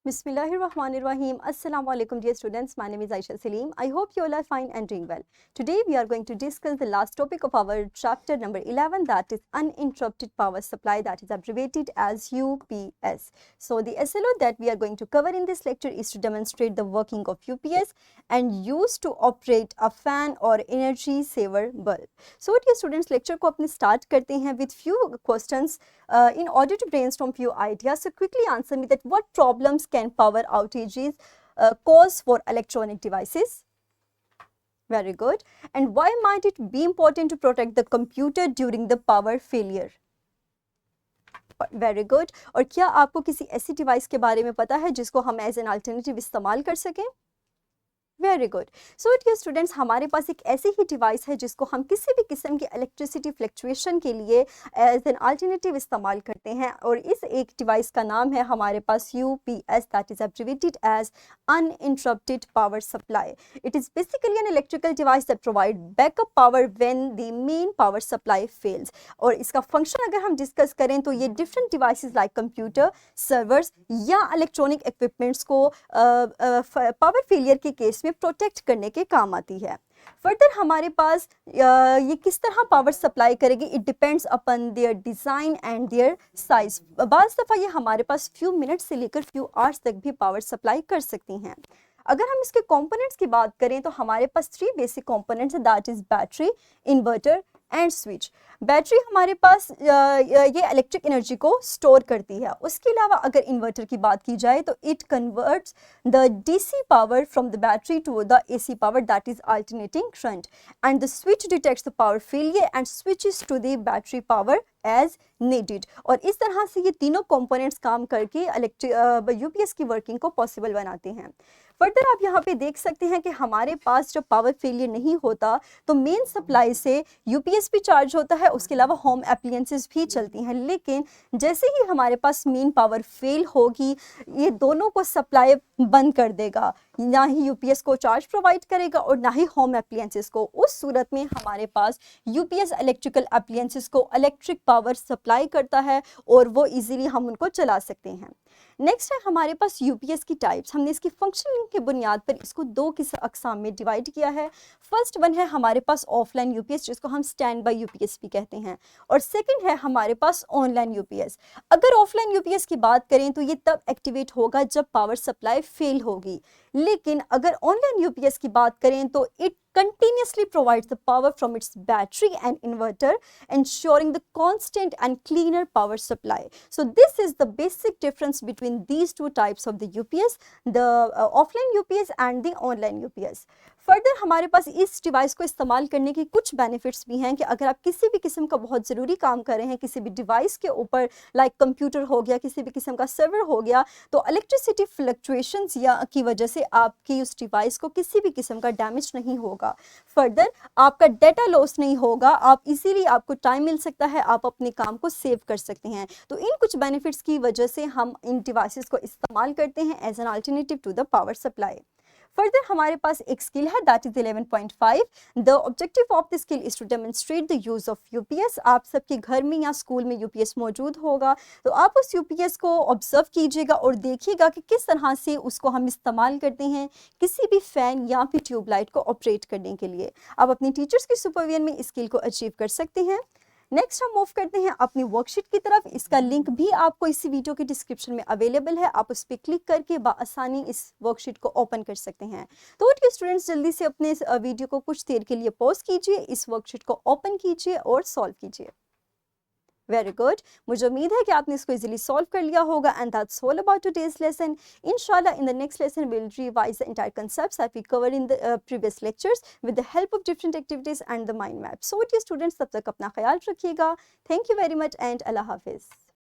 Bismillahirrahmanirrahim. Assalamu alaikum dear students. My name is Aisha Salim. I hope you all are fine and doing well. Today we are going to discuss the last topic of our chapter number 11, that is uninterrupted power supply, that is abbreviated as UPS. So the SLO that we are going to cover in this lecture is to demonstrate the working of UPS and used to operate a fan or energy saver bulb. So dear students, lecture को अपने start करते हैं with few questions in order to brainstorm few ideas. So quickly answer me that what problems can power outages cause for electronic devices? Very good. And why might it be important to protect the computer during the power failure? Very good. और क्या आपको किसी ऐसी device के बारे में पता है जिसको हम एज एन अल्टरनेटिव इस्तेमाल कर सकें? Very good. So dear students, हमारे पास एक ऐसी ही डिवाइस है जिसको हम किसी भी किस्म की इलेक्ट्रिसिटी फ्लक्चुएशन के लिए एज एन अल्टरनेटिव इस्तेमाल करते हैं और इस एक डिवाइस का नाम है हमारे पास UPS, that is abbreviated as uninterrupted power supply. It is basically an electrical device that provide backup power when the main power supply fails. और इसका फंक्शन अगर हम डिस्कस करें तो ये different devices like computer, servers या electronic equipments को power failure के केस में प्रोटेक्ट करने के काम आती है. फर्दर हमारे पास ये किस तरह पावर सप्लाई करेगी, it depends upon their design and their size. बाज़ दफ़ा ये हमारे पास फ्यू मिनट्स से लेकर फ्यू आवर्स तक भी पावर सप्लाई कर सकती हैं. अगर हम इसके कंपोनेंट्स की बात करें तो हमारे पास 3 बेसिक कंपोनेंट्स हैं, that is battery, inverter and switch. Battery हमारे पास ये इलेक्ट्रिक एनर्जी को स्टोर करती है. उसके अलावा अगर इन्वर्टर की बात की जाए तो it converts the DC power from the battery to the AC power, that is alternating current. And the switch detects the power failure and switches to the battery power as needed. और इस तरह से ये तीनों components काम करके UPS की working को पॉसिबल बनाते हैं. फर्दर आप यहाँ पे देख सकते हैं कि हमारे पास जब पावर फेलियर नहीं होता तो मेन सप्लाई से UPS भी चार्ज होता है, उसके अलावा होम एप्लियंसेस भी चलती हैं. लेकिन जैसे ही हमारे पास मेन पावर फेल होगी ये दोनों को सप्लाई बंद कर देगा, ना ही UPS को चार्ज प्रोवाइड करेगा और ना ही होम एप्लियंसेस को. उस सूरत में हमारे पास UPS इलेक्ट्रिकल एप्लियंसेस को इलेक्ट्रिक पावर सप्लाई करता है और वो इजीली हम उनको चला सकते हैं. नेक्स्ट है हमारे पास UPS की टाइप्स. हमने इसकी फंक्शनिंग की बुनियाद पर इसको 2 अकसाम में डिवाइड किया है. फर्स्ट वन है हमारे पास ऑफलाइन UPS जिसको हम स्टैंड बाय UPS भी कहते हैं, और सेकंड है हमारे पास ऑनलाइन UPS. अगर ऑफलाइन UPS की बात करें तो ये तब एक्टिवेट होगा जब पावर सप्लाई फेल होगी, लेकिन अगर ऑनलाइन UPS की बात करें तो it continuously provides the power from its battery and inverter, ensuring the constant and cleaner power supply. So this is the basic difference between these two types of the UPS, the offline UPS and the online UPS. Further हमारे पास इस device को इस्तेमाल करने की कुछ benefits भी हैं कि अगर आप किसी भी किस्म का बहुत ज़रूरी काम कर रहे हैं किसी भी डिवाइस के ऊपर, लाइक कंप्यूटर हो गया, किसी भी किस्म का सर्वर हो गया, तो इलेक्ट्रिसिटी फ्लक्चुएशंस या की वजह से आपकी उस डिवाइस को किसी भी किस्म का डैमेज नहीं होगा. फर्दर आपका डेटा लॉस नहीं होगा, आप इजीली आपको टाइम मिल सकता है, आप अपने काम को सेव कर सकते हैं. तो इन कुछ बेनिफिट्स की वजह से हम इन डिवाइसेस को इस्तेमाल करते हैं as an alternative to the power supply. Further हमारे पास एक स्किल है that is 11.5. The objective of the skill is to demonstrate the use of UPS. आप सबके घर में या स्कूल में UPS मौजूद होगा, तो आप उस UPS को ऑब्जर्व कीजिएगा और देखिएगा कि किस तरह से उसको हम इस्तेमाल करते हैं किसी भी फैन या फिर ट्यूबलाइट को ऑपरेट करने के लिए. आप अपनी टीचर्स की सुपरविजन में इस स्किल को अचीव कर सकते हैं. नेक्स्ट हम मूव करते हैं अपनी वर्कशीट की तरफ. इसका लिंक भी आपको इसी वीडियो के डिस्क्रिप्शन में अवेलेबल है, आप उस पर क्लिक करके बाआसानी इस वर्कशीट को ओपन कर सकते हैं. तो स्टूडेंट्स जल्दी से अपने वीडियो को कुछ देर के लिए पॉज कीजिए, इस वर्कशीट को ओपन कीजिए और सॉल्व कीजिए. Very good. मुझे उम्मीद है कि आपने इसको इजीली सॉल्व कर लिया होगा. And that's all about today's lesson. इंशाल्लाह in the next lesson we will revise the entire concepts that we cover in the previous lectures with the help of different activities and the mind map. So dear students, तब तक अपना ख्याल रखिएगा. Thank you very much and Allah हाफिज़.